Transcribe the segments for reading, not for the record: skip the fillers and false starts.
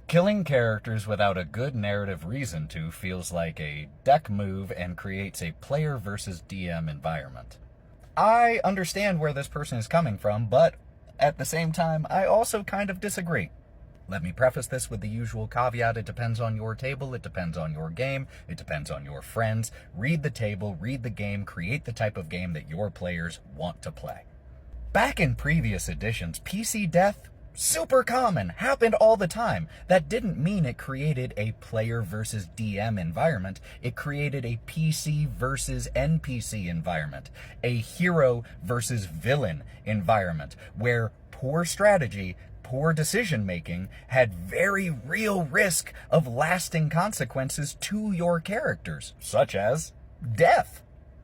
Killing characters without a good narrative reason to feels like a deck move and creates a player versus DM environment. I understand where this person is coming from, but at the same time, I also kind of disagree. Let me preface this with the usual caveat: it depends on your table, it depends on your game, it depends on your friends. Read the table, read the game, create the type of game that your players want to play. Back in previous editions, PC death, super common, happened all the time. That didn't mean it created a player versus DM environment. It created a PC versus NPC environment, a hero versus villain environment, where poor strategy, poor decision making had very real risk of lasting consequences to your characters, such as death.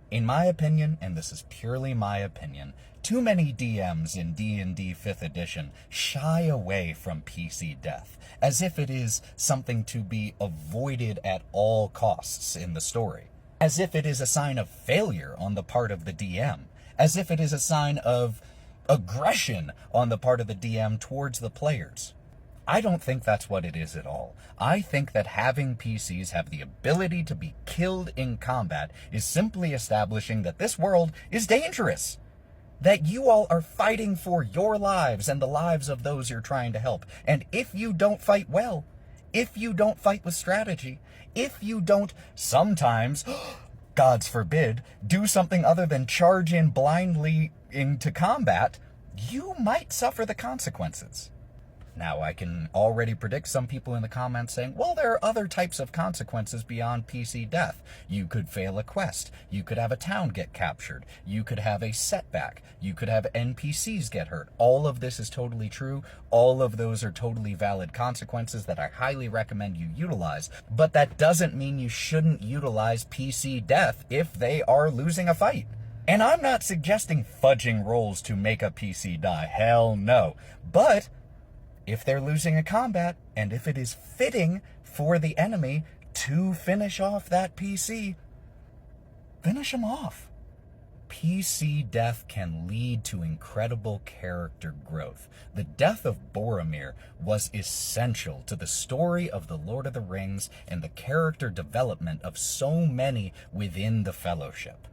In my opinion, and this is purely my opinion, too many DMs in D&D 5th edition shy away from PC death, as if it is something to be avoided at all costs in the story, as if it is a sign of failure on the part of the DM, as if it is a sign of aggression on the part of the DM towards the players. I don't think that's what it is at all. I think that having PCs have the ability to be killed in combat is simply establishing that this world is dangerous. That you all are fighting for your lives and the lives of those you're trying to help. And if you don't fight well, if you don't fight with strategy, if you don't sometimes, gods forbid, do something other than charge in blindly into combat, you might suffer the consequences. Now, I can already predict some people in the comments saying, well, there are other types of consequences beyond PC death. You could fail a quest. You could have a town get captured. You could have a setback. You could have NPCs get hurt. All of this is totally true. All of those are totally valid consequences that I highly recommend you utilize. But that doesn't mean you shouldn't utilize PC death if they are losing a fight. And I'm not suggesting fudging rolls to make a PC die. Hell no. But if they're losing a combat, and if it is fitting for the enemy to finish off that PC, finish them off. PC death can lead to incredible character growth. The death of Boromir was essential to the story of The Lord of the Rings and the character development of so many within the Fellowship.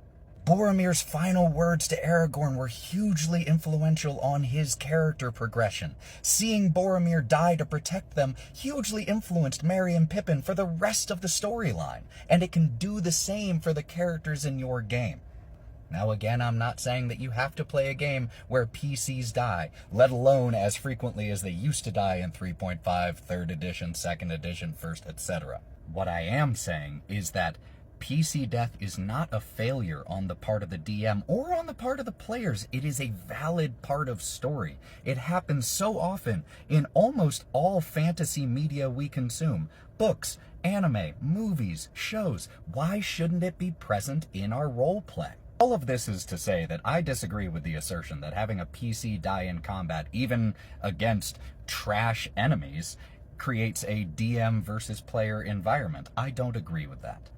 Boromir's final words to Aragorn were hugely influential on his character progression. Seeing Boromir die to protect them hugely influenced Merry and Pippin for the rest of the storyline, and it can do the same for the characters in your game. Now again, I'm not saying that you have to play a game where PCs die, let alone as frequently as they used to die in 3.5, 3rd edition, 2nd edition, 1st, etc. What I am saying is that PC death is not a failure on the part of the DM or on the part of the players. It is a valid part of story. It happens so often in almost all fantasy media we consume. Books, anime, movies, shows. Why shouldn't it be present in our role play? All of this is to say that I disagree with the assertion that having a PC die in combat, even against trash enemies, creates a DM versus player environment. I don't agree with that.